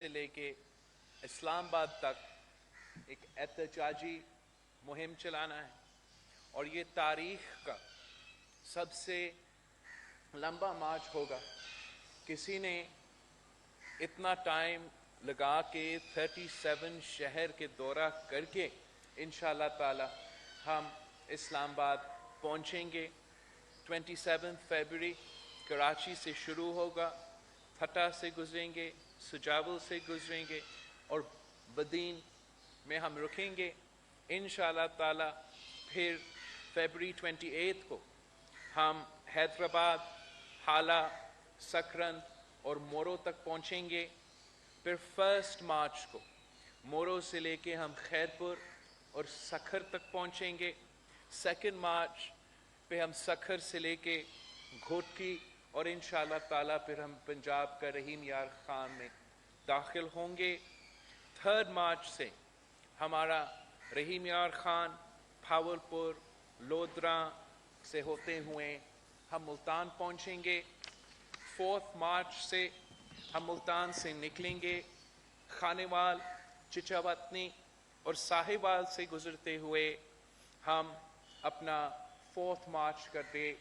سے لے کے اسلام آباد تک ایک احتجاجی مہم چلانا ہے، اور یہ تاریخ کا سب سے لمبا مارچ ہوگا۔ کسی نے اتنا ٹائم لگا کے 37 شہر کے دورہ کر کے انشاءاللہ تعالی ہم اسلام آباد پہنچیں گے۔ 27 فروری کراچی سے شروع ہوگا، تھٹا سے گزریں گے، سجاول سے گزریں گے، اور بدین میں ہم رکیں گے انشاءاللہ تعالی۔ پھر فروری 28 کو ہم حیدرآباد، حالہ، سکرند اور مورو تک پہنچیں گے۔ پھر 1 مارچ کو مورو سے لے کے ہم خیرپور اور سکھر تک پہنچیں گے۔ 2 مارچ پہ ہم سکھر سے لے کے گھوٹکی اور انشاءاللہ تعالی پھر ہم پنجاب کا رحیم یار خان میں داخل ہوں گے۔ 3 مارچ سے ہمارا رحیم یار خان، بھاولپور، لودھرا سے ہوتے ہوئے ہم ملتان پہنچیں گے۔ 4 مارچ سے ہم ملتان سے نکلیں گے، خانیوال، چچاوطنی اور ساہیوال سے گزرتے ہوئے ہم اپنا 4 مارچ کا ڈے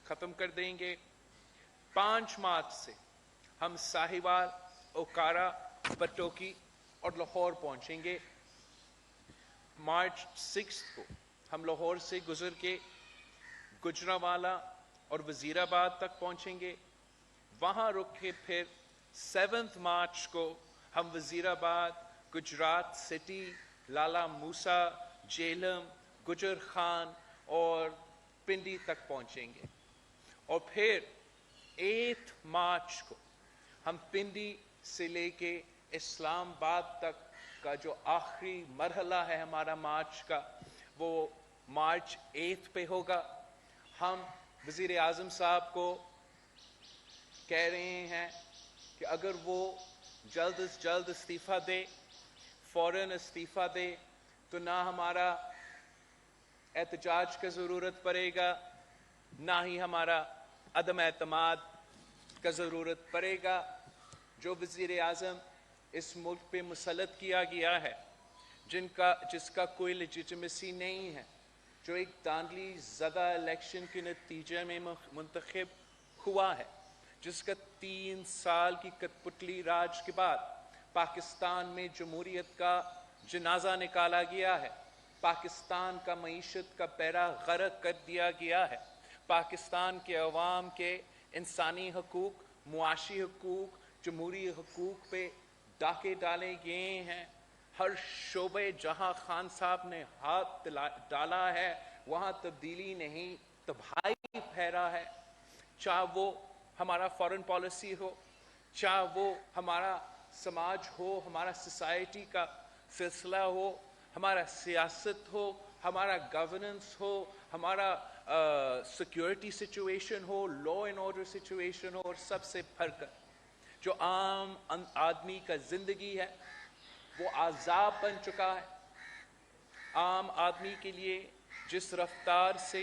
ختم کر دیں گے۔ 5 مارچ سے ہم ساہیوال، اوکارا، پٹوکی اور لاہور پہنچیں گے۔ مارچ 6 کو ہم لاہور سے گزر کے گجرانوالہ اور وزیر آباد تک پہنچیں گے، وہاں رک کے پھر 7 مارچ کو ہم وزیر آباد، گجرات سٹی، لالا موسا، جیلم، گجر خان اور پنڈی تک پہنچیں گے، اور پھر 8 مارچ کو ہم پنڈی سے لے کے اسلام آباد تک کا جو آخری مرحلہ ہے ہمارا مارچ کا، وہ مارچ 8 پہ ہوگا۔ ہم وزیر اعظم صاحب کو کہہ رہے ہیں کہ اگر وہ جلد از جلد استعفیٰ دے، فوراً استعفیٰ دے، تو نہ ہمارا احتجاج کا ضرورت پڑے گا، نہ ہی ہمارا عدم اعتماد کا ضرورت پڑے گا۔ جو وزیر اعظم اس ملک پہ مسلط کیا گیا ہے، جس کا کوئی لیجیٹمیسی نہیں ہے، جو ایک دھاندلی زدہ الیکشن کے نتیجے میں منتخب ہوا ہے، جس کا 3 سال کی کٹ پتلی راج کے بعد پاکستان میں جمہوریت کا جنازہ نکالا گیا ہے، پاکستان کا معیشت کا بیڑا غرق کر دیا گیا ہے، پاکستان کے عوام کے انسانی حقوق، معاشی حقوق، جمہوری حقوق پہ ڈاکے ڈالے گئے ہیں۔ ہر شعبے جہاں خان صاحب نے ہاتھ ڈالا ہے وہاں تبدیلی نہیں، تباہی پھیلا ہے، چاہے وہ ہمارا فارن پالیسی ہو، چاہے وہ ہمارا سماج ہو، ہمارا سوسائٹی کا سلسلہ ہو، ہمارا سیاست ہو، ہمارا گورننس ہو، ہمارا سیکیورٹی سچویشن ہو، لا اینڈ آرڈر سچویشن ہو، اور سب سے بڑھ کر جو عام آدمی کا زندگی ہے وہ عذاب بن چکا ہے۔ عام آدمی کے لیے جس رفتار سے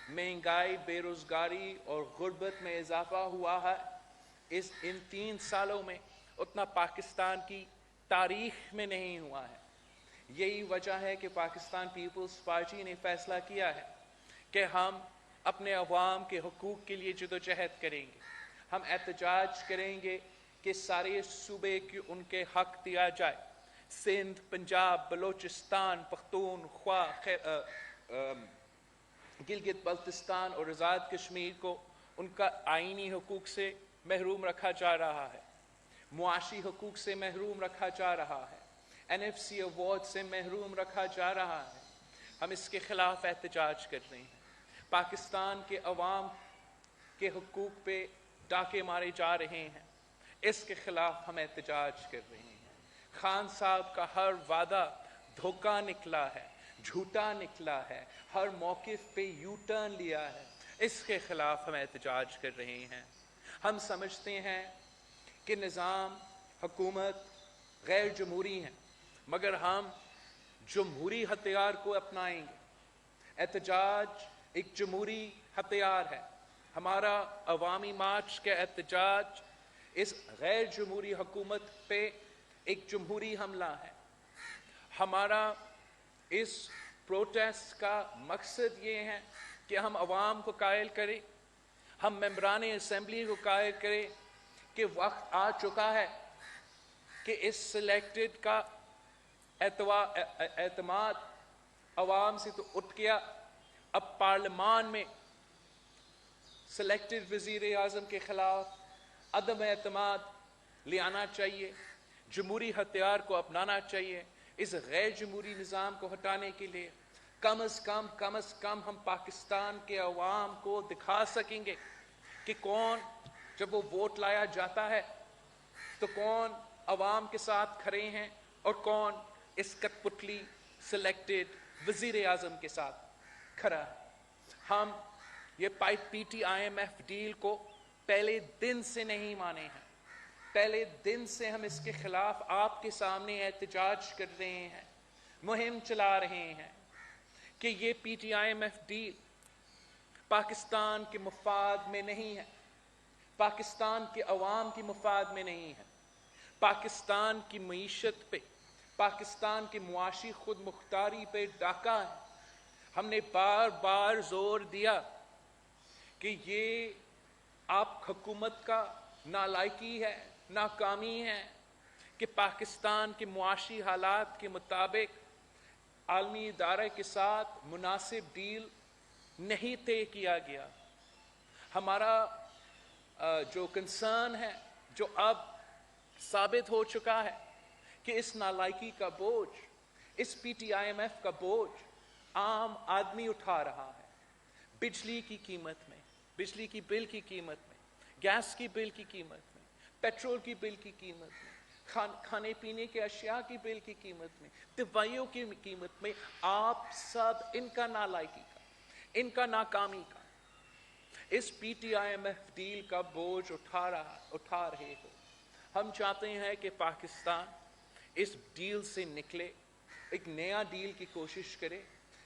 مہنگائی، بے روزگاری اور غربت میں اضافہ ہوا ہے، ان 3 سالوں میں اتنا پاکستان کی تاریخ میں نہیں ہوا ہے۔ یہی وجہ ہے کہ پاکستان پیپلز پارٹی نے فیصلہ کیا ہے کہ ہم اپنے عوام کے حقوق کے لیے جدوجہد کریں گے، ہم احتجاج کریں گے کہ سارے صوبے کی ان کے حق دیا جائے۔ سندھ، پنجاب، بلوچستان، پختونخوا، گلگت بلتستان اور آزاد کشمیر کو ان کا آئینی حقوق سے محروم رکھا جا رہا ہے، معاشی حقوق سے محروم رکھا جا رہا ہے، NFC ایوارڈ سے محروم رکھا جا رہا ہے۔ ہم اس کے خلاف احتجاج کر رہے ہیں۔ پاکستان کے عوام کے حقوق پہ ڈاکے مارے جا رہے ہیں، اس کے خلاف ہم احتجاج کر رہے ہیں۔ خان صاحب کا ہر وعدہ دھوکہ نکلا ہے، جھوٹا نکلا ہے، ہر موقف پہ یو ٹرن لیا ہے، اس کے خلاف ہم احتجاج کر رہے ہیں۔ ہم سمجھتے ہیں کہ نظام حکومت غیر جمہوری ہے، مگر ہم جمہوری ہتھیار کو اپنائیں گے۔ احتجاج ایک جمہوری ہتھیار ہے۔ ہمارا عوامی مارچ کا احتجاج اس غیر جمہوری حکومت پہ ایک جمہوری حملہ ہے. ہمارا اس پروٹیسٹ کا مقصد یہ ہے کہ ہم عوام کو قائل کریں, ہم ممبران اسمبلی کو قائل کریں کہ وقت آ چکا ہے کہ اس سلیکٹڈ کا اعتماد عوام سے تو اٹھ گیا, اب پارلیمان میں سلیکٹڈ وزیر اعظم کے خلاف عدم اعتماد لے آنا چاہیے, جمہوری ہتھیار کو اپنانا چاہیے. اس غیر جمہوری نظام کو ہٹانے کے لیے کم از کم ہم پاکستان کے عوام کو دکھا سکیں گے کہ کون, جب وہ ووٹ لایا جاتا ہے تو کون عوام کے ساتھ کھڑے ہیں اور کون اس کٹ پتلی سلیکٹڈ وزیر اعظم کے ساتھ کھڑا ہے. ہم یہ P T I M F deal کو پہلے دن سے نہیں مانے ہیں, پہلے دن سے ہم اس کے خلاف آپ کے سامنے احتجاج کر رہے ہیں, مہم چلا رہے ہیں کہ یہ P T I M F deal Pakistan کے مفاد میں نہیں ہے, پاکستان کے عوام کی مفاد میں نہیں ہے, پاکستان کی معیشت پہ, پاکستان کی معاشی خود مختاری پہ ڈاکہ ہے. ہم نے بار بار زور دیا کہ یہ آپ حکومت کا نالائکی ہے, ناکامی ہے کہ پاکستان کے معاشی حالات کے مطابق عالمی ادارے کے ساتھ مناسب ڈیل نہیں طے کیا گیا. ہمارا جو کنسرن ہے, جو اب ثابت ہو چکا ہے کہ اس نالائکی کا بوجھ, اس P T I M F کا بوجھ عام آدمی اٹھا رہا ہے. بجلی کی قیمت میں, بجلی کی بل کی قیمت میں, گیس کی بل کی قیمت میں, پیٹرول کی بل کی قیمت میں, کھانے پینے کے اشیاء کی بل کی قیمت میں, دوائیوں کی قیمت میں, آپ سب ان کا نالائکی کا, ان کا ناکامی کا, اس P T I M F deal کا بوجھ اٹھا رہے ہو. ہم چاہتے ہیں کہ پاکستان اس ڈیل سے نکلے, ایک نیا ڈیل کی کوشش کرے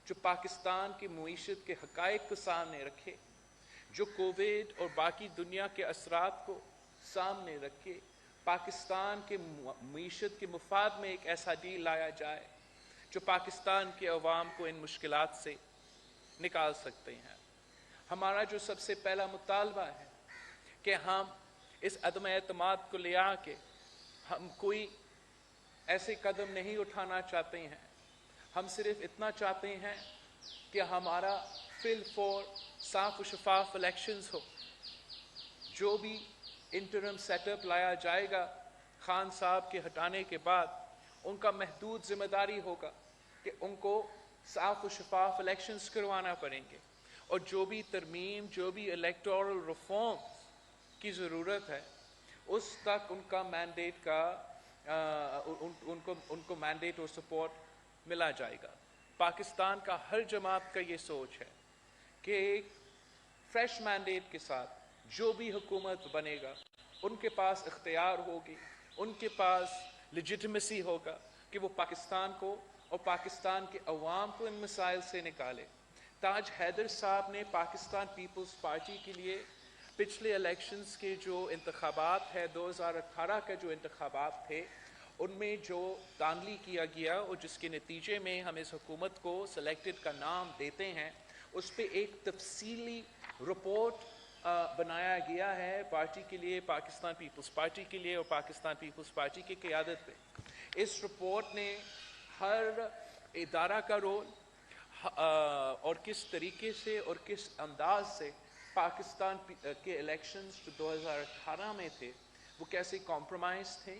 جو پاکستان کی معیشت کے حقائق کو سامنے رکھے, جو کووڈ اور باقی دنیا کے اثرات کو سامنے رکھے. پاکستان کے معیشت کے مفاد میں ایک ایسا ڈیل لایا جائے جو پاکستان کے عوام کو ان مشکلات سے نکال سکتے ہیں. ہمارا جو سب سے پہلا مطالبہ ہے کہ ہم اس عدم اعتماد کو لے آ کے ہم کوئی ایسے قدم نہیں اٹھانا چاہتے ہیں, ہم صرف اتنا چاہتے ہیں کہ ہمارا فی الفور صاف و شفاف الیکشنز ہو. جو بھی انٹرم سیٹ اپ لایا جائے گا خان صاحب کے ہٹانے کے بعد, ان کا محدود ذمہ داری ہوگا کہ ان کو صاف و شفاف الیکشنز کروانا پڑیں گے, اور جو بھی ترمیم, جو بھی الیکٹورل ریفارم کی ضرورت ہے اس تک ان کا مینڈیٹ کا ان کو مینڈیٹ اور سپورٹ ملا جائے گا. پاکستان کا ہر جماعت کا یہ سوچ ہے کہ ایک فریش مینڈیٹ کے ساتھ جو بھی حکومت بنے گا ان کے پاس اختیار ہوگی, ان کے پاس لیجٹمیسی ہوگا کہ وہ پاکستان کو اور پاکستان کے عوام کو ان مسائل سے نکالے. تاج حیدر صاحب نے پاکستان پیپلز پارٹی کے لیے پچھلے الیکشنز کے جو انتخابات ہے, 2018 کا جو انتخابات تھے, ان میں جو دھاندلی کیا گیا اور جس کے نتیجے میں ہم اس حکومت کو سلیکٹڈ کا نام دیتے ہیں, اس پہ ایک تفصیلی رپورٹ بنایا گیا ہے پارٹی کے لیے, پاکستان پیپلز پارٹی کے لیے اور پاکستان پیپلز پارٹی کی قیادت پہ. اس رپورٹ نے ہر ادارہ کا رول اور کس طریقے سے اور کس انداز سے پاکستان کے الیکشنز جو 2018 میں تھے وہ کیسے کمپرومائز تھے,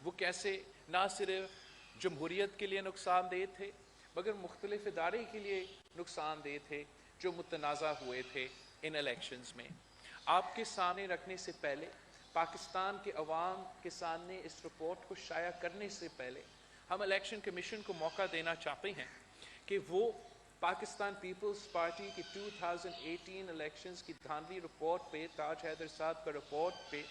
وہ کیسے نہ صرف جمہوریت کے لیے نقصان دہ تھے مگر مختلف ادارے کے لیے نقصان دہ تھے جو متنازع ہوئے تھے ان الیکشنز میں. آپ کے سامنے رکھنے سے پہلے, پاکستان کے عوام کے سامنے اس رپورٹ کو شائع کرنے سے پہلے, ہم الیکشن کمیشن کو موقع دینا چاہتے ہیں کہ وہ پاکستان پیپلز پارٹی کی 2018 الیکشنز کی دھاندلی رپورٹ پہ, تاج حیدر صاحب کا رپورٹ پہ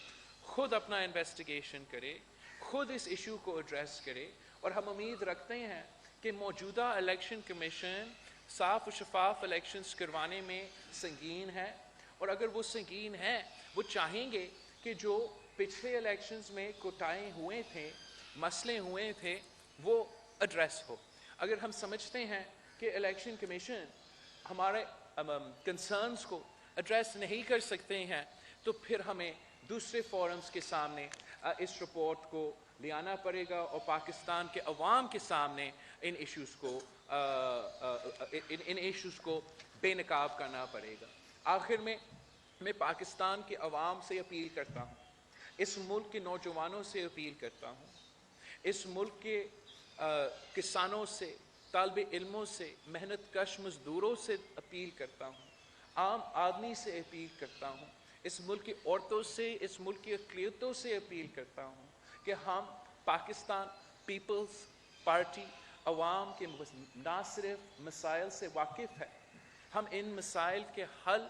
خود اپنا انویسٹیگیشن کرے, خود اس ایشو کو ایڈریس کرے. اور ہم امید رکھتے ہیں کہ موجودہ الیکشن کمیشن صاف و شفاف الیکشنز کروانے میں سنگین ہے, اور اگر وہ سنگین ہیں وہ چاہیں گے کہ جو پچھلے الیکشنز میں کوتاہی ہوئے تھے مسئلے ہوئے تھے وہ ایڈریس ہو. اگر ہم سمجھتے ہیں کہ الیکشن کمیشن ہمارے کنسرنز کو ایڈریس نہیں کر سکتے ہیں تو پھر ہمیں دوسرے فورمز کے سامنے اس رپورٹ کو لے آنا پڑے گا اور پاکستان کے عوام کے سامنے ان ایشوز کو بے نقاب کرنا پڑے گا. آخر میں پاکستان کے عوام سے اپیل کرتا ہوں, اس ملک کے نوجوانوں سے اپیل کرتا ہوں, اس ملک کے کسانوں سے, طالب علموں سے, محنت کش مزدوروں سے اپیل کرتا ہوں, عام آدمی سے اپیل کرتا ہوں, اس ملک کی عورتوں سے, اس ملک کی اقلیتوں سے اپیل کرتا ہوں کہ ہم پاکستان پیپلز پارٹی عوام کے نہ صرف مسائل سے واقف ہے, ہم ان مسائل کے حل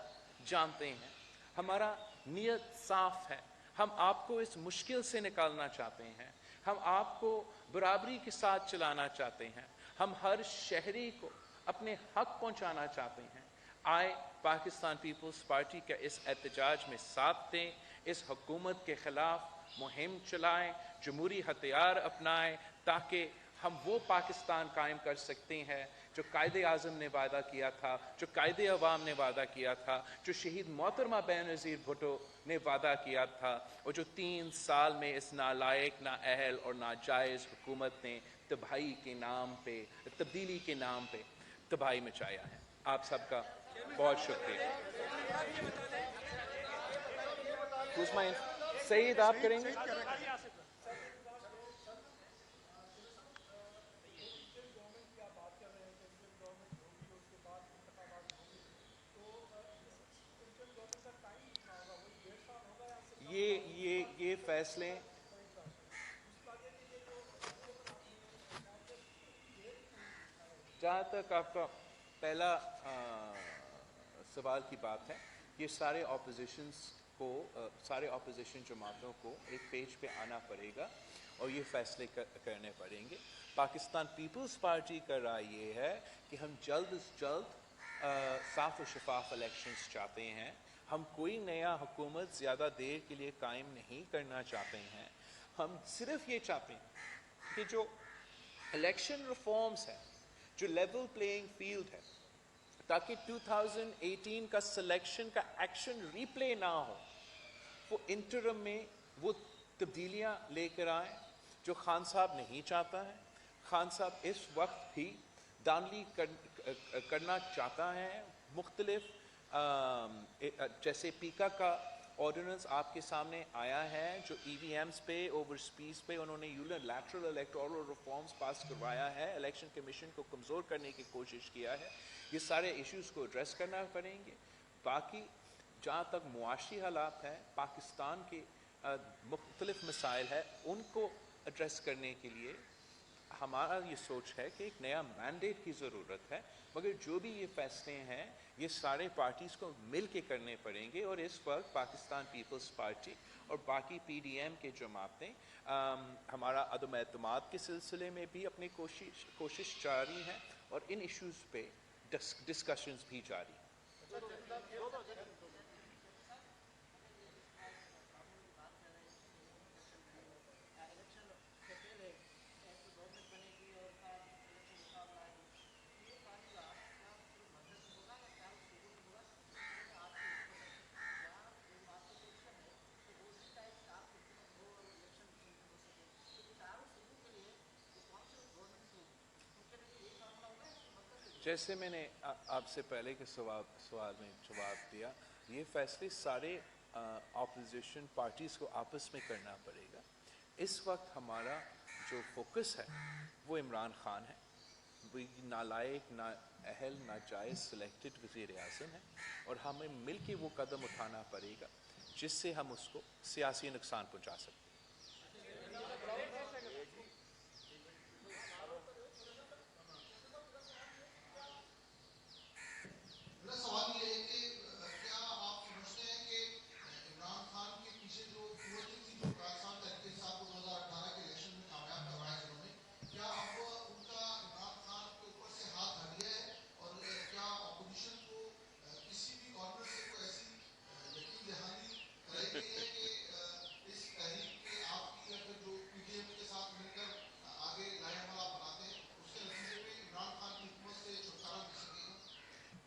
جانتے ہیں, ہمارا نیت صاف ہے, ہم آپ کو اس مشکل سے نکالنا چاہتے ہیں, ہم آپ کو برابری کے ساتھ چلانا چاہتے ہیں, ہم ہر شہری کو اپنے حق پہنچانا چاہتے ہیں. آئے پاکستان پیپلز پارٹی کا اس احتجاج میں ساتھ دیں, اس حکومت کے خلاف مہم چلائیں, جمہوری ہتھیار اپنائیں تاکہ ہم وہ پاکستان قائم کر سکتے ہیں جو قائد اعظم نے وعدہ کیا تھا, جو قائد عوام نے وعدہ کیا تھا, جو شہید محترمہ بینظیر بھٹو نے وعدہ کیا تھا, اور جو 3 سال میں اس نالائق, نااہل اور ناجائز حکومت نے تباہی کے نام پہ, تبدیلی کے نام پہ تباہی مچایا ہے. آپ سب کا بہت شکریہ. سعید آپ کریں گے؟ یہ فیصلے جہاں تک آپ کا پہلا سوال کی بات ہے, یہ سارے اپوزیشن جماعتوں کو ایک پیج پہ آنا پڑے گا اور یہ فیصلے کرنے پڑیں گے. پاکستان پیپلز پارٹی کا رائے یہ ہے کہ ہم جلد از جلد صاف و شفاف الیکشنز چاہتے ہیں. ہم کوئی نیا حکومت زیادہ دیر کے لیے قائم نہیں کرنا چاہتے ہیں. ہم صرف یہ چاہتے ہیں کہ جو الیکشن ریفارمز ہیں, جو لیول پلینگ فیلڈ ہے, تاکہ 2018 کا سلیکشن کا ایکشن ریپلے نہ ہو, وہ انٹرم میں وہ تبدیلیاں لے کر آئیں جو خان صاحب نہیں چاہتا ہے. خان صاحب اس وقت بھی دانلی کرنا چاہتا ہے. مختلف جیسے پیکا کا آرڈیننس آپ کے سامنے آیا ہے جو ای وی ایمز پہ, اوور اسپیس پہ انہوں نے یونیلیٹرل الیکٹورل ریفارمز پاس کروایا ہے, الیکشن کمیشن کو کمزور کرنے کی کوشش کیا ہے. یہ سارے ایشوز کو ایڈریس کرنا پڑیں گے. باقی جہاں تک معاشی حالات ہیں, پاکستان کے مختلف مسائل ہیں, ان کو ایڈریس کرنے کے لیے ہمارا یہ سوچ ہے کہ ایک نیا مینڈیٹ کی ضرورت ہے. مگر جو بھی یہ فیصلے ہیں یہ سارے پارٹیز کو مل کے کرنے پڑیں گے, اور اس وقت پاکستان پیپلز پارٹی اور باقی پی ڈی ایم کے جماعتیں ہمارا عدم اعتماد کے سلسلے میں بھی اپنی کوشش جاری ہیں, اور ان ایشوز پہ ڈسکشنز بھی جاری ہیں. جیسے میں نے آپ سے پہلے کے سوال میں جواب دیا, یہ فیصلے سارے اپوزیشن پارٹیز کو آپس میں کرنا پڑے گا. اس وقت ہمارا جو فوکس ہے وہ عمران خان ہے, وہ نالائق, نااہل, ناجائز سلیکٹڈ وزیر اعظم ہے, اور ہمیں مل کے وہ قدم اٹھانا پڑے گا جس سے ہم اس کو سیاسی نقصان پہنچا سکیں.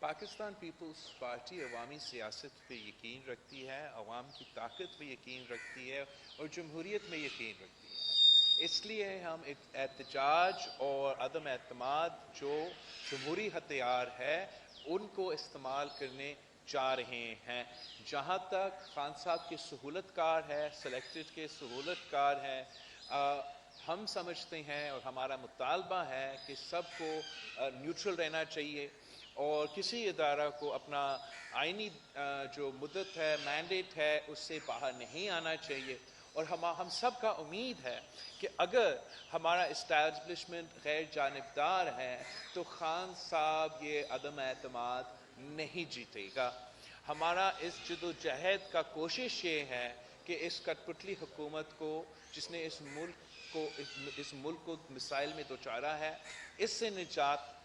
پاکستان پیپلز پارٹی عوامی سیاست پہ یقین رکھتی ہے، عوام کی طاقت پہ یقین رکھتی ہے اور جمہوریت میں یقین رکھتی ہے۔ اس لیے ہم احتجاج اور عدم اعتماد جو جمہوری ہتھیار ہے ان کو استعمال کرنے جا رہے ہیں۔ جہاں تک خان صاحب کے سہولت کار ہے، سلیکٹڈ کے سہولت کار ہے، ہم سمجھتے ہیں اور ہمارا مطالبہ ہے کہ سب کو نیوٹرل رہنا چاہیے اور کسی ادارہ کو اپنا آئینی جو مدت ہے، مینڈیٹ ہے، اس سے باہر نہیں آنا چاہیے۔ اور ہم سب کا امید ہے کہ اگر ہمارا اسٹیبلشمنٹ غیر جانبدار ہے تو خان صاحب یہ عدم اعتماد نہیں جیتے گا۔ ہمارا اس جد و جہد کا کوشش یہ ہے کہ اس کٹ پتلی حکومت کو جس نے اس ملک کو مسائل میں دوچارا ہے، اس سے نجات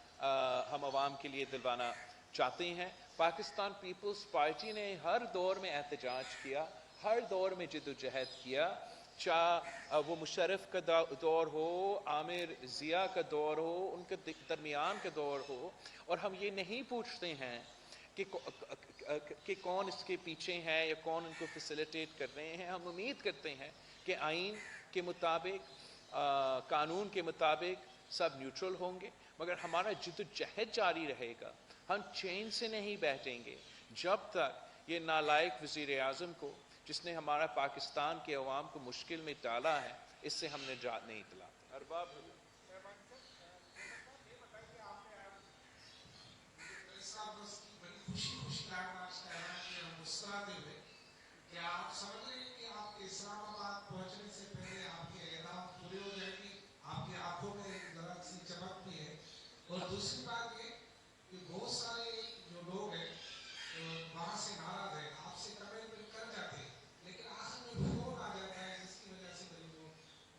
ہم عوام کے لیے دلوانا چاہتے ہیں۔ پاکستان پیپلز پارٹی نے ہر دور میں احتجاج کیا، ہر دور میں جد و جہد کیا، چاہے وہ مشرف کا دور ہو، عامر ضیاء کا دور ہو، ان کے درمیان کا دور ہو، اور ہم یہ نہیں پوچھتے ہیں کہ کون اس کے پیچھے ہے یا کون ان کو فیسیلیٹیٹ کر رہے ہیں۔ ہم امید کرتے ہیں کہ آئین کے مطابق، قانون کے مطابق سب نیوٹرل ہوں گے، مگر ہمارا جد و جہد جاری رہے گا۔ ہم چین سے نہیں بیٹھیں گے جب تک یہ نالائق وزیر اعظم کو، جس نے ہمارا پاکستان کے عوام کو مشکل میں ڈالا ہے، اس سے ہم نجات نہیں دلاتے۔ ارباب کیا آپ سمجھ رہے ہیں کہ آپ کے اسلام آباد پہنچنے سے پہلے آپ کے اعلان پورے ہو جائیں گے؟ آپ کی آنکھوں میں ذرا سی چمک بھی ہے۔ اور دوسری بات یہ کہ بہت سارے جو لوگ ہیں وہاں سے ناراض ہیں، آپ سے کمنٹ کر جاتے ہیں، لیکن آخر میں فون آ جاتا ہے جس کی وجہ سے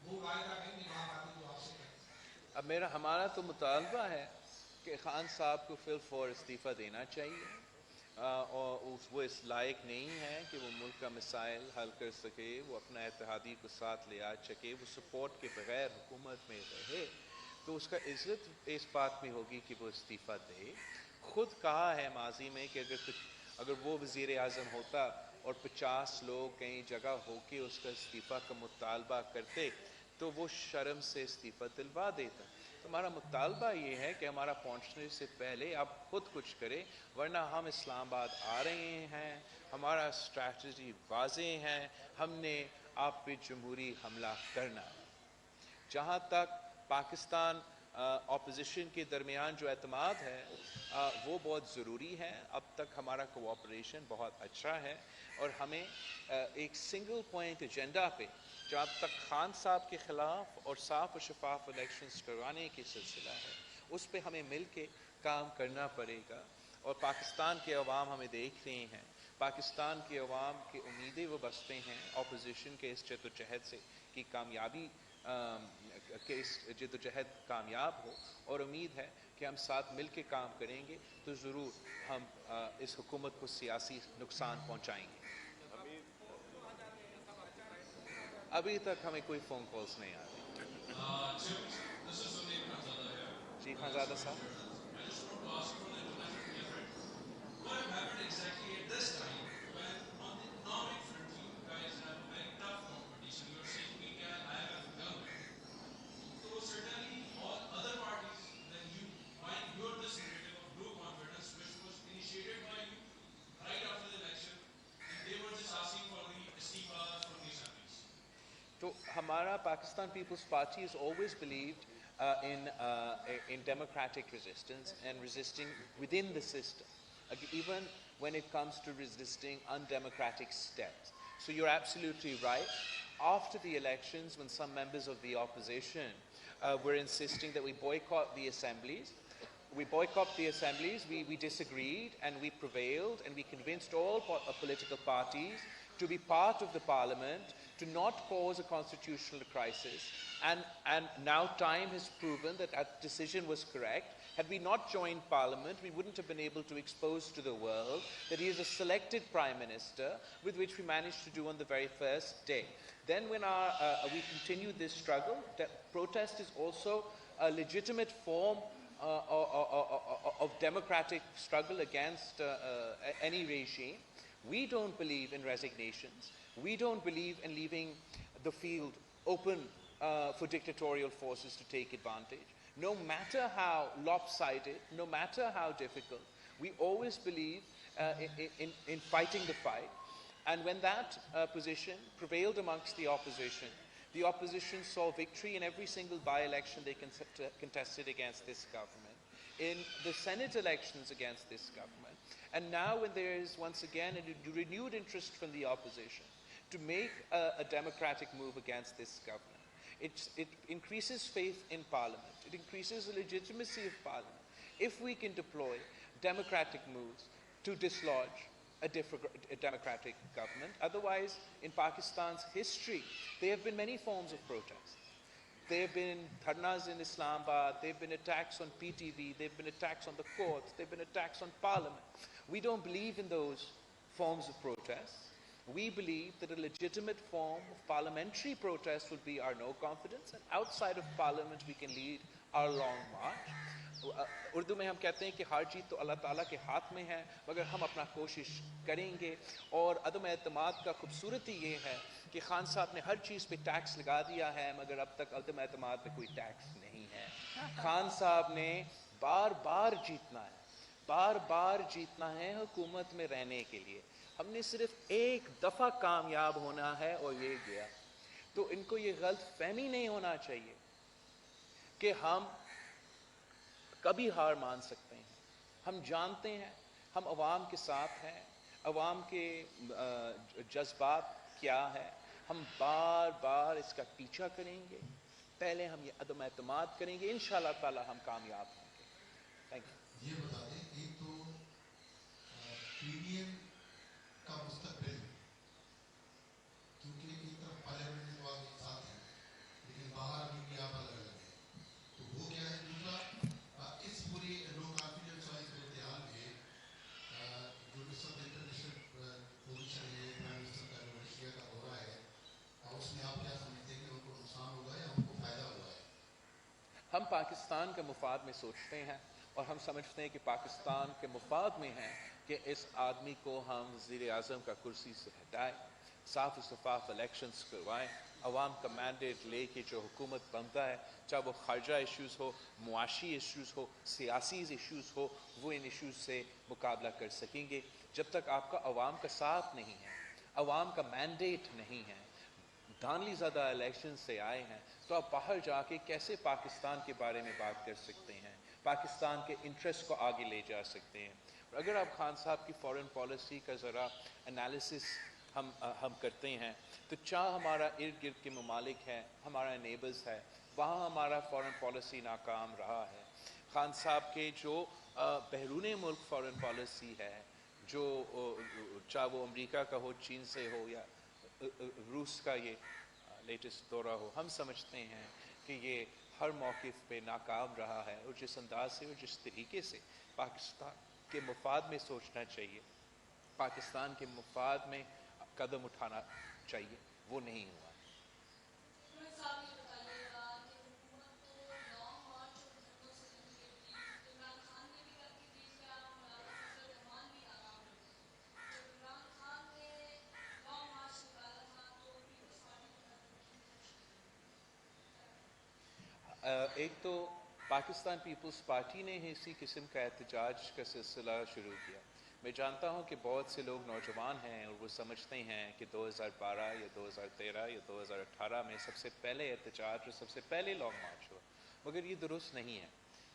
وہ وعدہ نہیں نبھا پاتے جو آپ سے کرتے ہیں۔ اب ہمارا تو مطالبہ ہے کہ خان صاحب کو فی الفور استعفیٰ دینا چاہیے، اور وہ اس لائق نہیں ہے کہ وہ ملک کا مسائل حل کر سکے، وہ اپنا اتحادی کو ساتھ لے آ سکے، وہ سپورٹ کے بغیر حکومت میں رہے، تو اس کا عزت اس بات میں ہوگی کہ وہ استعفیٰ دے۔ خود کہا ہے ماضی میں کہ اگر وہ وزیر اعظم ہوتا اور 50 لوگ کہیں جگہ ہو کے اس کا استعفیٰ کا مطالبہ کرتے تو وہ شرم سے استعفیٰ دلوا دیتا۔ تو ہمارا مطالبہ یہ ہے کہ ہمارا پہنچنے سے پہلے آپ خود کچھ کریں، ورنہ ہم اسلام آباد آ رہے ہیں، ہمارا اسٹریٹجی واضح ہے، ہم نے آپ پہ جمہوری حملہ کرنا ہے۔ جہاں تک پاکستان اپوزیشن کے درمیان جو اعتماد ہے وہ بہت ضروری ہے۔ اب تک ہمارا کوآپریشن بہت اچھا ہے اور ہمیں ایک سنگل پوائنٹ ایجنڈا پہ جب تک خان صاحب کے خلاف اور صاف و شفاف الیکشنز کروانے کی سلسلہ ہے، اس پہ ہمیں مل کے کام کرنا پڑے گا۔ اور پاکستان کے عوام ہمیں دیکھ رہے ہیں، پاکستان کے عوام کی امیدیں وہ بستے ہیں اپوزیشن کے اس جد و جہد سے کہ کامیابی کہ اس جد و جہد کامیاب ہو، اور امید ہے کہ ہم ساتھ مل کے کام کریں گے تو ضرور ہم اس حکومت کو سیاسی نقصان پہنچائیں گے۔ ابھی تک ہمیں کوئی فون کالز نہیں آ رہی۔ جی خانزادہ صاحب، تو ہمارا Pakistan Peoples Party has always believed in democratic resistance and resisting within the system, even when it comes to resisting undemocratic steps. So you're absolutely right. After the elections, when some members of the opposition were insisting that we boycott the assemblies, we disagreed and we prevailed and we convinced all political parties to be part of the parliament, to not cause a constitutional crisis. And now time has proven that that decision was correct. Had we not joined parliament, we wouldn't have been able to expose to the world that he is a selected prime minister, with which we managed to do on the very first day. Then when we continued this struggle, that protest is also a legitimate form of democratic struggle against any regime. We don't believe in resignations. We don't believe in leaving the field open for dictatorial forces to take advantage. No matter how lopsided, no matter how difficult, we always believe in fighting the fight. And when that position prevailed amongst the opposition saw victory in every single by-election they contested against this government, in the Senate elections against this government. And now when there is once again a renewed interest from the opposition to make a democratic move against this government, it increases faith in Parliament. It increases the legitimacy of Parliament if we can deploy democratic moves to dislodge a democratic government. Otherwise, in Pakistan's history, there have been many forms of protest. There have been dharnas in Islamabad, there have been attacks on PTV, there have been attacks on the courts, there have been attacks on Parliament. We don't believe in those forms of protest. We believe that a legitimate form of parliamentary protest would be our no confidence, and outside of Parliament we can lead our long march. Urdu میں ہم کہتے ہیں کہ ہار جیت تو اللہ تعالیٰ کے ہاتھ میں ہے، مگر ہم اپنا کوشش کریں گے. اور عدم اعتماد کا خوبصورتی یہ ہے کہ خان صاحب نے ہر چیز پہ ٹیکس لگا دیا ہے، مگر اب تک عدم اعتماد پہ کوئی ٹیکس نہیں ہے. خان صاحب نے بار بار جیتنا ہے حکومت میں رہنے کے لیے. ہم نے صرف ایک دفعہ کامیاب ہونا ہے اور یہ گیا. تو ان کو یہ غلط فہمی نہیں ہونا چاہیے کہ ہم کبھی ہار مان سکتے ہیں. ہم جانتے ہیں ہم عوام کے ساتھ ہیں، عوام کے جذبات کیا ہے. ہم بار بار اس کا پیچھا کریں گے. پہلے ہم یہ عدم اعتماد کریں گے، انشاءاللہ تعالی ہم کامیاب ہوں گے. Thank you. یہ بتا دیں، ایک تو پی ڈی ایم کا مستقبل، کیونکہ ایک طرف پارلیمنٹ میں تو آپ ایک ساتھ ہیں لیکن باہر ابھی بھی آپ الگ الگ ہیں، تو وہ کیا ہے؟ دوسرا، اس پوری لو کانفیڈنس والی صورتحال میں جو اس وقت انٹرنیشنل پوزیشن ہے پرائم منسٹر کا جو رشیا کا دورہ ہے، اس میں آپ کیا سمجھتے ہیں کہ ان کو نقصان ہوگا یا ان کو فائدہ ہوا ہے؟ ہم پاکستان کے مفاد میں سوچتے ہیں اور ہم سمجھتے ہیں کہ پاکستان کے مفاد میں ہے کہ اس آدمی کو ہم وزیر اعظم کا کرسی سے ہٹائیں، صاف و شفاف الیکشنز کروائیں، عوام کا مینڈیٹ لے کے جو حکومت بنتا ہے، چاہے وہ خارجہ ایشوز ہو، معاشی ایشوز ہو، سیاسی ایشوز ہو، وہ ان ایشوز سے مقابلہ کر سکیں گے. جب تک آپ کا عوام کا ساتھ نہیں ہے، عوام کا مینڈیٹ نہیں ہے، دھاندلی زدہ الیکشن سے آئے ہیں، تو آپ باہر جا کے کیسے پاکستان کے بارے میں بات کر سکتے ہیں، پاکستان کے انٹرسٹ کو آگے لے جا سکتے ہیں. اگر آپ خان صاحب کی فارن پالیسی کا ذرا انالیسس ہم کرتے ہیں تو ہمارا ارد گرد کے ممالک ہیں، ہمارا نیبرز ہے، وہاں ہمارا فارن پالیسی ناکام رہا ہے. خان صاحب کے جو بیرون ملک فارن پالیسی ہے، جو چاہے وہ امریکہ کا ہو، چین سے ہو، یا روس کا یہ لیٹسٹ دورہ ہو، ہم سمجھتے ہیں کہ یہ ہر موقف پہ ناکام رہا ہے. اور جس انداز سے اور جس طریقے سے پاکستان کے مفاد میں سوچنا چاہیے، پاکستان کے مفاد میں قدم اٹھانا چاہیے، وہ نہیں ہوا. ایک تو پاکستان پیپلز پارٹی نے اسی قسم کا احتجاج کا سلسلہ شروع کیا. میں جانتا ہوں کہ بہت سے لوگ نوجوان ہیں اور وہ سمجھتے ہیں کہ 2012 یا 2013 یا 2018 میں سب سے پہلے احتجاج اور سب سے پہلے لانگ مارچ ہوا، مگر یہ درست نہیں ہے.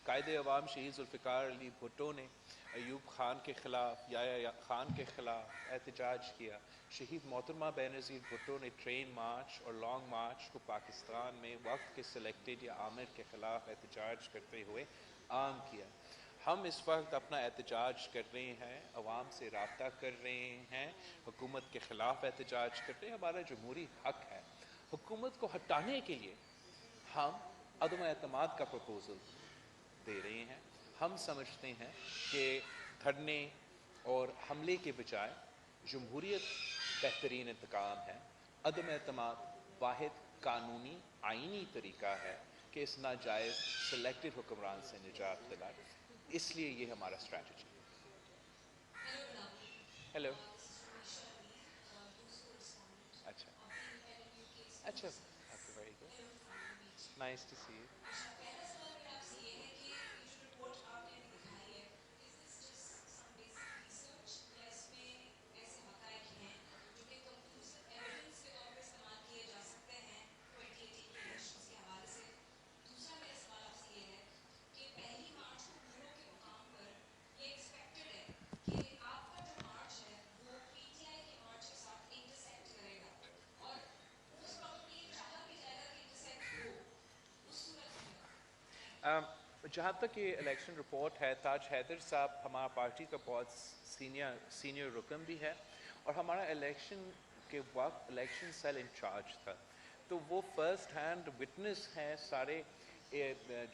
قائد عوام شہید ذوالفقار علی بھٹو نے ایوب خان کے خلاف، یا خان کے خلاف احتجاج کیا. شہید محترمہ بینظیر بھٹو نے ٹرین مارچ اور لانگ مارچ کو پاکستان میں وقت کے سلیکٹڈ یا آمر کے خلاف احتجاج کرتے ہوئے عام کیا. ہم اس وقت اپنا احتجاج کر رہے ہیں، عوام سے رابطہ کر رہے ہیں، حکومت کے خلاف احتجاج کر رہے ہیں. ہمارا جمہوری حق ہے. حکومت کو ہٹانے کے لیے ہم عدم اعتماد کا پروپوزل دے رہے ہیں. ہم سمجھتے ہیں کہ دھرنے اور حملے کے بجائے جمہوریت بہترین انتقام ہے. عدم اعتماد واحد قانونی آئینی طریقہ ہے کہ کہ اس ناجائز سلیکٹڈ حکمران سے نجات دلائے. اس لیے یہ ہمارا اسٹریٹجی. ہیلو. اچھا اچھا. Okay, very good, nice to see you. جہاں تک یہ الیکشن رپورٹ ہے, تاج حیدر صاحب ہمارا پارٹی کا بہت سینئر رکن بھی ہے, اور ہمارا الیکشن کے وقت الیکشن سیل انچارج تھا, تو وہ فرسٹ ہینڈ وٹنس ہیں سارے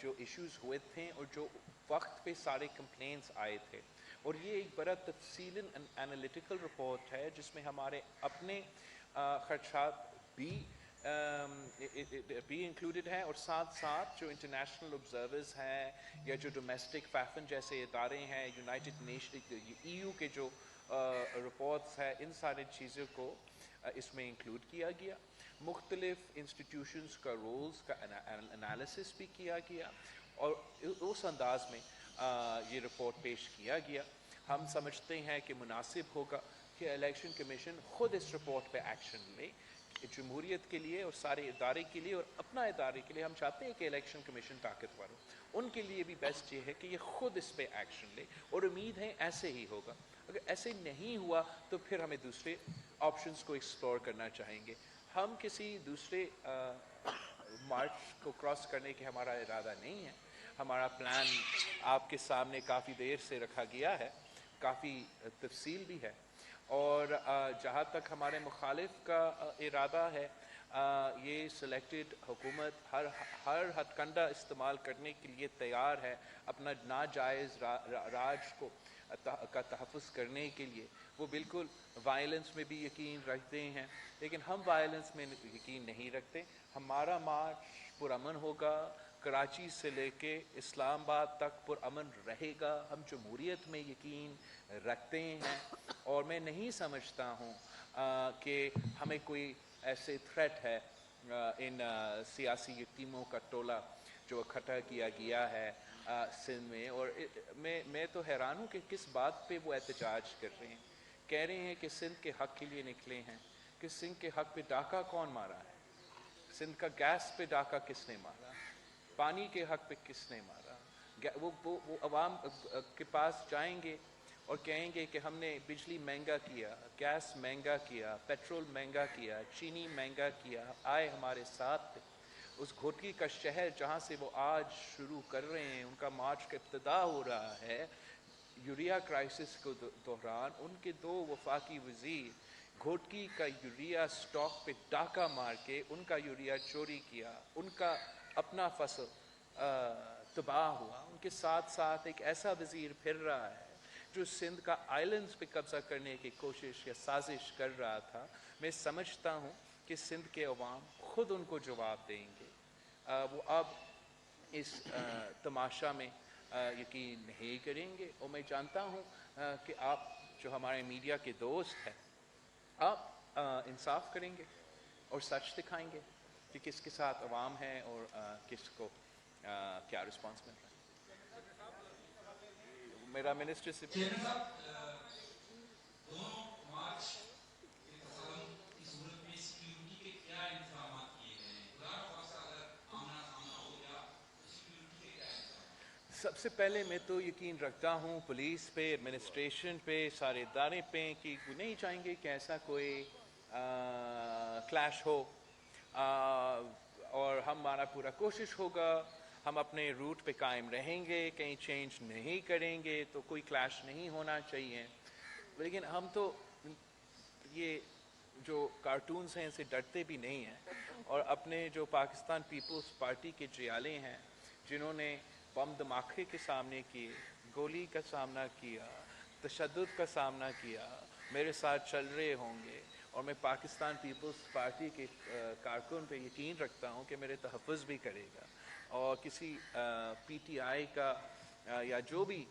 جو ایشوز ہوئے تھے اور جو وقت پہ سارے کمپلینس آئے تھے. اور یہ ایک بڑا تفصیل انالیٹیکل رپورٹ ہے جس میں ہمارے اپنے خدشات بھی انکلوڈڈ ہیں, اور ساتھ ساتھ جو انٹرنیشنل آبزرورز ہیں یا جو ڈومیسٹک فیفن جیسے ادارے ہیں, یونائٹڈ نیشن EU کے جو رپورٹس ہیں, ان ساری چیزوں کو اس میں انکلوڈ کیا گیا. مختلف انسٹیٹیوشنز کا رولز کا انالیسس بھی کیا گیا, اور اس انداز میں یہ رپورٹ پیش کیا گیا. ہم سمجھتے ہیں کہ مناسب ہوگا کہ الیکشن کمیشن خود اس رپورٹ پہ ایکشن لے, جمہوریت کے لیے اور سارے ادارے کے لیے اور اپنا ادارے کے لیے. ہم چاہتے ہیں کہ الیکشن کمیشن طاقتور ہو, ان کے لیے بھی بیسٹ یہ ہے کہ یہ خود اس پہ ایکشن لے, اور امید ہے ایسے ہی ہوگا. اگر ایسے نہیں ہوا تو پھر ہمیں دوسرے آپشنز کو ایکسپلور کرنا چاہیں گے. ہم کسی دوسرے مارچ کو کراس کرنے کے ہمارا ارادہ نہیں ہے. ہمارا پلان آپ کے سامنے کافی دیر سے رکھا گیا ہے, کافی تفصیل بھی ہے, اور جہاں تک ہمارے مخالف کا ارادہ ہے, یہ سلیکٹڈ حکومت ہر ہتھ کنڈہ استعمال کرنے کے لیے تیار ہے اپنا ناجائز راج کا تحفظ کرنے کے لیے. وہ بالکل وائلنس میں بھی یقین رکھتے ہیں, لیکن ہم وائلنس میں یقین نہیں رکھتے. ہمارا مارچ پرامن ہوگا, کراچی سے لے کے اسلام آباد تک پرامن رہے گا. ہم جمہوریت میں یقین رکھتے ہیں, اور میں نہیں سمجھتا ہوں کہ ہمیں کوئی ایسے تھریٹ ہے ان سیاسی یتیموں کا ٹولہ جو اکٹھا کیا گیا ہے سندھ میں. اور میں تو حیران ہوں کہ کس بات پہ وہ احتجاج کر رہے ہیں. کہہ رہے ہیں کہ سندھ کے حق کے لیے نکلے ہیں, کہ سندھ کے حق پہ ڈاکہ کون مارا ہے, سندھ کا گیس پہ ڈاکہ کس نے مارا, پانی کے حق پہ کس نے مارا. وہ عوام کے پاس جائیں گے اور کہیں گے کہ ہم نے بجلی مہنگا کیا, گیس مہنگا کیا, پیٹرول مہنگا کیا, چینی مہنگا کیا, آئے ہمارے ساتھ. اس گھوٹکی کا شہر جہاں سے وہ آج شروع کر رہے ہیں, ان کا مارچ کا ابتدا ہو رہا ہے یوریا کرائسس کے دوران, ان کے 2 وفاقی وزیر گھوٹکی کا یوریا سٹاک پہ ڈاکہ مار کے ان کا یوریا چوری کیا, ان کا اپنا فصل تباہ ہوا. ان کے ساتھ ساتھ ایک ایسا وزیر پھر رہا ہے جو سندھ کا آئلینڈز پہ قبضہ کرنے کی کوشش یا سازش کر رہا تھا. میں سمجھتا ہوں کہ سندھ کے عوام خود ان کو جواب دیں گے. وہ اب اس تماشا میں یقین نہیں کریں گے, اور میں جانتا ہوں کہ آپ جو ہمارے میڈیا کے دوست ہیں, آپ انصاف کریں گے اور سچ دکھائیں گے کہ کس کے ساتھ عوام ہے اور کس کو کیا رسپانس مل رہا ہے. میرا منسٹر سے چیئرمین صاحب دونوں مارچ کے تصادم کی صورت میں سیکیورٹی کے کیا انتظامات کیے گئے ہیں؟ خدا نخواستہ اگر آمنا سامنا ہو گیا تو سیکیورٹی کے کیا انتظامات؟ سب سے پہلے میں تو یقین رکھتا ہوں پولیس پہ, ایڈمنسٹریشن پہ, سارے ادارے پہ, کہ نہیں چاہیں گے کہ ایسا کوئی کلیش ہو, اور ہمارا پورا کوشش ہوگا, ہم اپنے روٹ پہ قائم رہیں گے, کہیں چینج نہیں کریں گے, تو کوئی کلیش نہیں ہونا چاہیے. لیکن ہم تو یہ جو کارٹونز ہیں ان سے ڈرتے بھی نہیں ہیں, اور اپنے جو پاکستان پیپلز پارٹی کے جیالے ہیں جنہوں نے بم دھماکے کے سامنے کیے, گولی کا سامنا کیا, تشدد کا سامنا کیا, میرے ساتھ چل رہے ہوں گے. اور میں پاکستان پیپلز پارٹی کے کارکن پہ یقین رکھتا ہوں کہ میرے تحفظ بھی کرے گا, اور کسی پی ٹی آئی کا یا جو بھی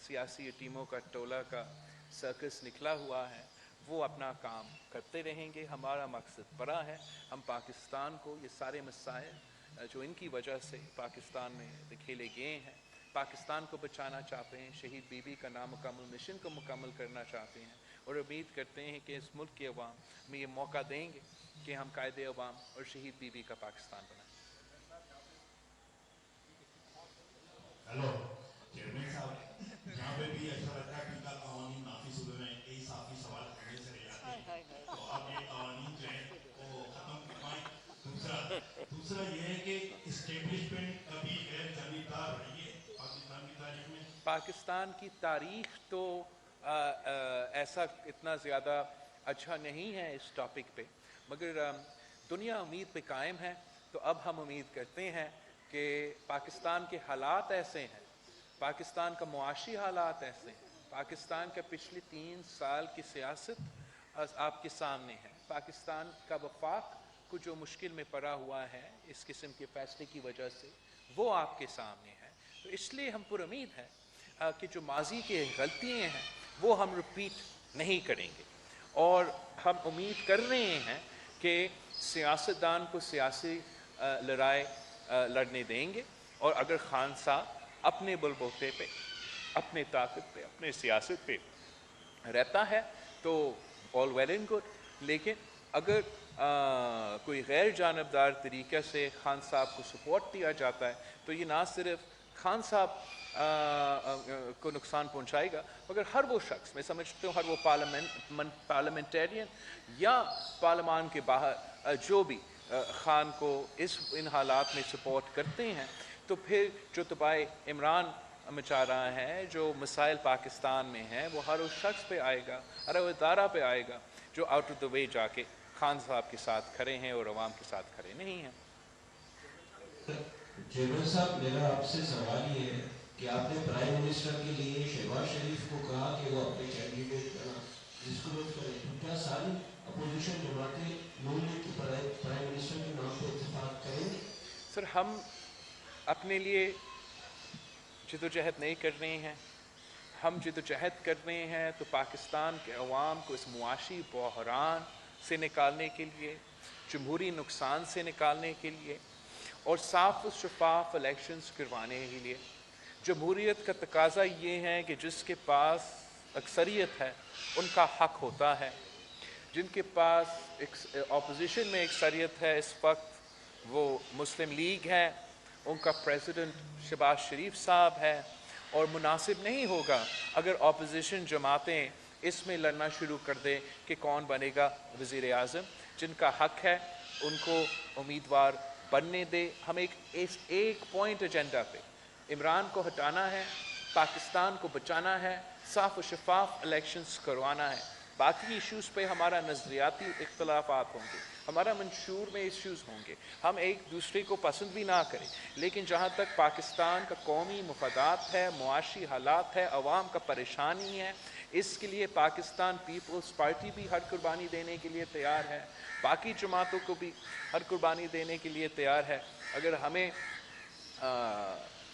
سیاسی ٹیموں کا ٹولہ کا سرکس نکلا ہوا ہے وہ اپنا کام کرتے رہیں گے. ہمارا مقصد بڑا ہے. ہم پاکستان کو یہ سارے مسائل جو ان کی وجہ سے پاکستان میں دکھیلے گئے ہیں, پاکستان کو بچانا چاہتے ہیں, شہید بی بی کا نامکمل مشن کو مکمل کرنا چاہتے ہیں, اور امید کرتے ہیں کہ اس ملک کے عوام میں یہ موقع دیں گے کہ ہم قائد عوام اور شہید بی بی کا پاکستان بنائیں. ہیلو چیئرمین صاحب, یہاں پہ بھی ایسا لگتا ہے کہ ان کا قوانین نافذ ہوئے ہیں, کئی صافی سوال کرنے سے رہ جاتے ہیں, تو آپ یہ قوانین جو ہیں وہ ختم کروائیں. دوسرا یہ ہے کہ اسٹیبلشمنٹ کبھی غیر جانبدار رہی ہے پاکستان کی تاریخ میں. پاکستان کی تاریخ تو ایسا اتنا زیادہ اچھا نہیں ہے اس ٹاپک پہ, مگر دنیا امید پہ قائم ہے. تو اب ہم امید کرتے ہیں کہ پاکستان کے حالات ایسے ہیں, پاکستان کا معاشی حالات ایسے ہیں, پاکستان کا پچھلے 3 سال کی سیاست آپ کے سامنے ہے, پاکستان کا وفاق کو جو مشکل میں پڑا ہوا ہے اس قسم کے فیصلے کی وجہ سے وہ آپ کے سامنے ہے. تو اس لیے ہم پر امید ہے کہ جو ماضی کے غلطیاں ہیں وہ ہم رپیٹ نہیں کریں گے, اور ہم امید کر رہے ہیں کہ سیاستدان کو سیاسی لڑائی لڑنے دیں گے, اور اگر خان صاحب اپنے بلبوتے پہ, اپنے طاقت پہ, اپنے سیاست پہ رہتا ہے تو آل ویل اینڈ گڈ. لیکن اگر کوئی غیر جانبدار طریقے سے خان صاحب کو سپورٹ دیا جاتا ہے تو یہ نہ صرف خان صاحب کو نقصان پہنچائے گا, مگر ہر وہ شخص, میں سمجھتا ہوں ہر وہ پارلیمنٹیرین یا پارلیمان کے باہر جو بھی خان کو ان حالات میں سپورٹ کرتے ہیں, تو پھر جو تباہ عمران مچا رہا ہے, جو مسائل پاکستان میں ہیں, وہ ہر اس شخص پہ آئے گا, ہر وہ ادارہ پہ آئے گا جو آؤٹ آف دا وے جا کے خان صاحب کے ساتھ کھڑے ہیں اور عوام کے ساتھ کھڑے نہیں ہیں. چیئرمین صاحب, میرا آپ سے سوال یہ ہے کہ آپ نے پرائم منسٹر کے لیے شہباز شریف کو کہا کہ وہ اپنے کینڈیڈیٹ کا ڈسکلوز کریں, تو کیا ساری اپوزیشن جماعتیں نون لیگ کے پرائم منسٹر کے نام پہ اتفاق کریں گے؟ سر, ہم اپنے لیے جدوجہد نہیں کر رہے ہیں. ہم جدوجہد کر رہے ہیں تو پاکستان کے عوام کو اس معاشی بحران سے نکالنے کے لیے, جمہوری نقصان سے نکالنے کے لیے, اور صاف و شفاف الیکشنز کروانے کے لیے. جمہوریت کا تقاضا یہ ہے کہ جس کے پاس اکثریت ہے ان کا حق ہوتا ہے. جن کے پاس اپوزیشن میں اکثریت ہے اس وقت وہ مسلم لیگ ہے, ان کا پریزیڈنٹ شہباز شریف صاحب ہے, اور مناسب نہیں ہوگا اگر اپوزیشن جماعتیں اس میں لڑنا شروع کر دے کہ کون بنے گا وزیر اعظم. جن کا حق ہے ان کو امیدوار بننے دے. ہم ایک پوائنٹ ایجنڈا پہ, عمران کو ہٹانا ہے, پاکستان کو بچانا ہے, صاف و شفاف الیکشنز کروانا ہے. باقی ایشوز پہ ہمارا نظریاتی اختلافات ہوں گے, ہمارا منشور میں ایشوز ہوں گے, ہم ایک دوسرے کو پسند بھی نہ کریں, لیکن جہاں تک پاکستان کا قومی مفادات ہے, معاشی حالات ہے, عوام کا پریشانی ہے, اس کے لیے پاکستان پیپلز پارٹی بھی ہر قربانی دینے کے لیے تیار ہے, باقی جماعتوں کو بھی ہر قربانی دینے کے لیے تیار ہے. اگر ہمیں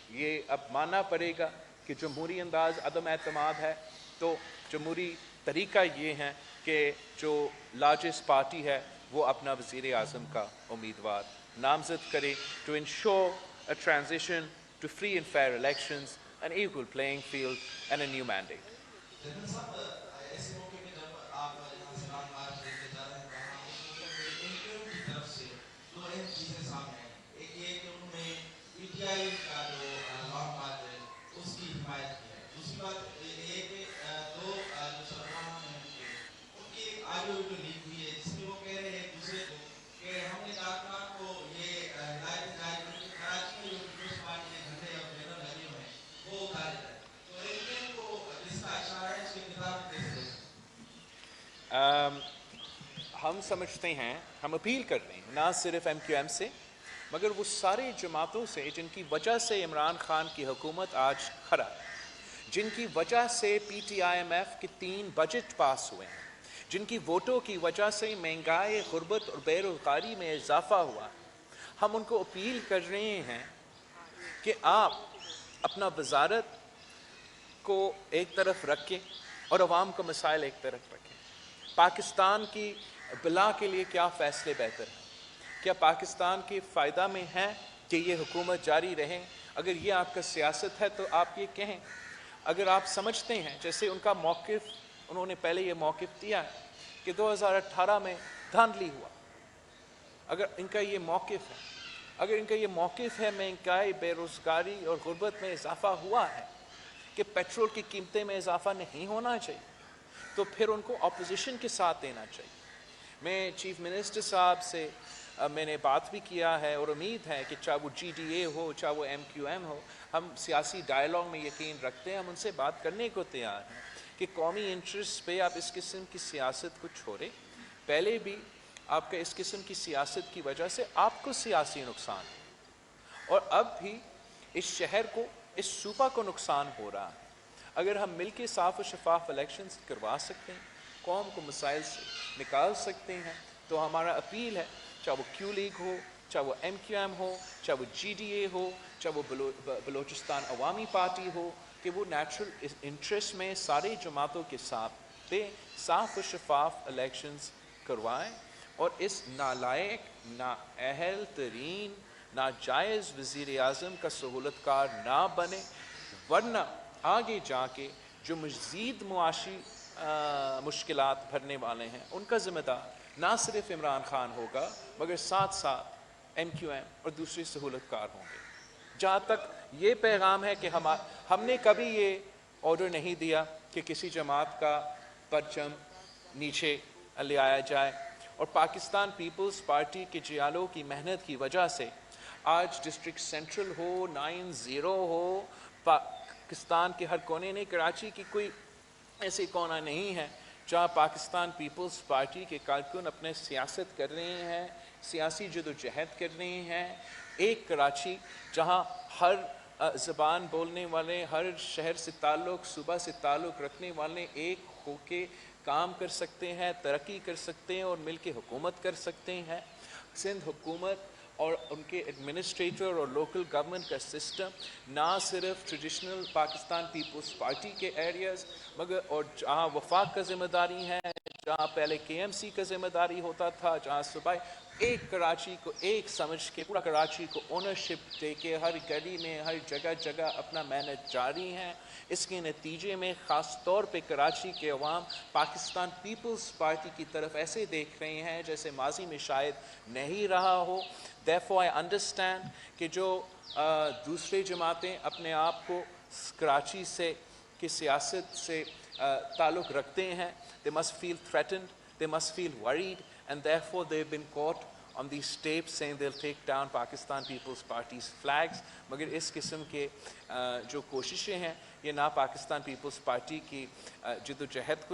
یہ اب ماننا پڑے گا کہ جمہوری انداز عدم اعتماد ہے, تو جمہوری طریقہ یہ ہے کہ جو لارجسٹ پارٹی ہے وہ اپنا وزیر اعظم کا امیدوار نامزد کرے, to ensure a transition to free and fair elections, an equal playing field and a new mandate. General صاحب, ایسے موقع پہ جب آپ یہاں سے لانگ مارچ لے کے جا رہے ہیں وہاں اس موقع پہ این پی ایم کی طرف سے 2 اہم چیزیں سامنے آئیں. ایک یہ کہ انہوں نے پی ٹی آئی کا جو لانگ مارچ ہے اس کی حمایت کی ہے. دوسری بات یہ کہ 2 جو سربراہ ہیں ان کی ایک آڈیو ویڈیو لیک ہوئی ہے جس میں وہ کہہ رہے ہیں ایک دوسرے کو کہ ہم نے کارکنان کو یہ ہدایت جاری کی کہ کراچی میں جو پیپلز پارٹی کے جھنڈے اور بینر لگے ہوئے ہیں وہ اتارے جائیں. تو این پی ایم کو جس کا اشارہ ہے اس کے خلاف کیسے دیکھیں؟ ہم سمجھتے ہیں, ہم اپیل کر رہے ہیں نہ صرف ایم کیو ایم سے مگر وہ ساری جماعتوں سے جن کی وجہ سے عمران خان کی حکومت آج کھڑا ہے, جن کی وجہ سے P T I M F کے 3 بجٹ پاس ہوئے ہیں, جن کی ووٹوں کی وجہ سے مہنگائی, غربت اور بے روزگاری میں اضافہ ہوا ہے. ہم ان کو اپیل کر رہے ہیں کہ آپ اپنا وزارت کو ایک طرف رکھ کے اور عوام کا مسائل ایک طرف رکھیں. پاکستان کی بلا کے لیے کیا فیصلے بہتر ہیں؟ کیا پاکستان کے فائدہ میں ہیں کہ یہ حکومت جاری رہے؟ اگر یہ آپ کا سیاست ہے تو آپ یہ کہیں. اگر آپ سمجھتے ہیں جیسے ان کا موقف، انہوں نے پہلے یہ موقف دیا ہے کہ 2018 میں دھاندلی ہوا، اگر ان کا یہ موقف ہے، اگر ان کا یہ موقف ہے مہنگائی، بے روزگاری اور غربت میں اضافہ ہوا ہے کہ پیٹرول کی قیمتیں میں اضافہ نہیں ہونا چاہیے، تو پھر ان کو اپوزیشن کے ساتھ دینا چاہیے. میں چیف منسٹر صاحب سے میں نے بات بھی کیا ہے اور امید ہے کہ چاہے وہ GDA ہو چاہے وہ MQM ہو، ہم سیاسی ڈائلاگ میں یقین رکھتے ہیں، ہم ان سے بات کرنے کو تیار ہیں کہ قومی انٹرسٹ پہ آپ اس قسم کی سیاست کو چھوڑیں. پہلے بھی آپ کا اس قسم کی سیاست کی وجہ سے آپ کو سیاسی نقصان ہے اور اب بھی اس شہر کو، اس صوبہ کو نقصان ہو رہا ہے. اگر ہم مل کے صاف و شفاف الیکشنز کروا سکتے ہیں، قوم کو مسائل سے نکال سکتے ہیں، تو ہمارا اپیل ہے چاہے وہ کیو لیگ ہو، چاہے وہ MQM ہو، چاہے وہ GDA ہو، چاہے وہ بلوچستان عوامی پارٹی ہو، کہ وہ نیچرل انٹرسٹ میں سارے جماعتوں کے ساتھ صاف و شفاف الیکشنز کروائیں اور اس نالائق، نااہل ترین، ناجائز وزیر اعظم کا سہولت کار نہ بنے، ورنہ آگے جا کے جو مزید معاشی مشکلات بھرنے والے ہیں ان کا ذمہ دار نہ صرف عمران خان ہوگا مگر ساتھ ساتھ MQM اور دوسری سہولت کار ہوں گے. جہاں تک یہ پیغام ہے کہ ہم نے کبھی یہ آرڈر نہیں دیا کہ کسی جماعت کا پرچم نیچے لے آیا جائے، اور پاکستان پیپلز پارٹی کے جیالوں کی محنت کی وجہ سے آج ڈسٹرکٹ سینٹرل ہو، 9-0 ہو، پاکستان کے ہر کونے نے، کراچی کی کوئی ایسی کونا نہیں ہے جہاں پاکستان پیپلز پارٹی کے کارکن اپنے سیاست کر رہے ہیں، سیاسی جدوجہد کر رہے ہیں. ایک کراچی جہاں ہر زبان بولنے والے، ہر شہر سے تعلق، صوبہ سے تعلق رکھنے والے ایک ہو کے کام کر سکتے ہیں، ترقی کر سکتے ہیں اور مل کے حکومت کر سکتے ہیں. سندھ حکومت اور ان کے ایڈمنسٹریٹر اور لوکل گورنمنٹ کا سسٹم نہ صرف ٹریڈیشنل پاکستان پیپلز پارٹی کے ایریاز مگر اور جہاں وفاق کا ذمہ داری ہے، جہاں پہلے KMC کا ذمہ داری ہوتا تھا، جہاں صوبائی ایک کراچی کو ایک سمجھ کے پورا کراچی کو اونرشپ دے کے ہر گلی میں ہر جگہ جگہ اپنا محنت جاری ہے. اس کے نتیجے میں خاص طور پہ کراچی کے عوام پاکستان پیپلز پارٹی کی طرف ایسے دیکھ رہے ہیں جیسے ماضی میں شاید نہیں رہا ہو. Therefore I understand کہ جو دوسرے جماعتیں اپنے آپ کو کراچی سے کی سیاست سے تعلق رکھتے ہیں, they must feel threatened, they must feel worried, and therefore they've been caught on these tapes saying they'll take down Pakistan People's Party's flags. مگر اس قسم کے جو کوششیں ہیں یہ نہ پاکستان پیپلز پارٹی کی جدوجہد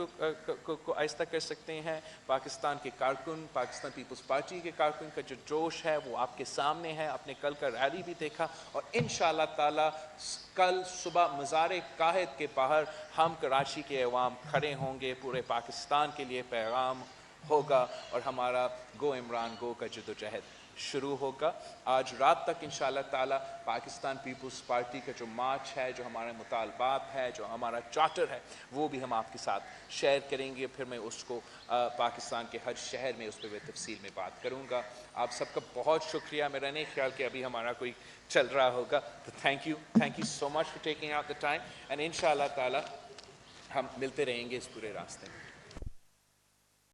کو آہستہ کر سکتے ہیں. پاکستان کے کارکن, پاکستان پیپلز پارٹی کے کارکن کا جو جوش ہے وہ آپ کے سامنے ہے. آپ نے کل کا ریلی بھی دیکھا, اور انشاءاللہ تعالی کل صبح مزار قائد کے باہر ہم کراچی کے عوام کھڑے ہوں گے. پورے پاکستان کے لیے پیغام ہوگا اور ہمارا گو عمران گو کا جدوجہد شروع ہوگا. آج رات تک انشاءاللہ تعالی پاکستان پیپلز پارٹی کا جو مارچ ہے, جو ہمارے مطالبات ہے, جو ہمارا چارٹر ہے, وہ بھی ہم آپ کے ساتھ شیئر کریں گے. پھر میں اس کو پاکستان کے ہر شہر میں اس پہ تفصیل میں بات کروں گا. آپ سب کا بہت شکریہ. میرا نہیں خیال کہ ابھی ہمارا کوئی چل رہا ہوگا, تو thank you so much for taking out the time, and انشاءاللہ تعالی ہم ملتے رہیں گے اس پورے راستے میں.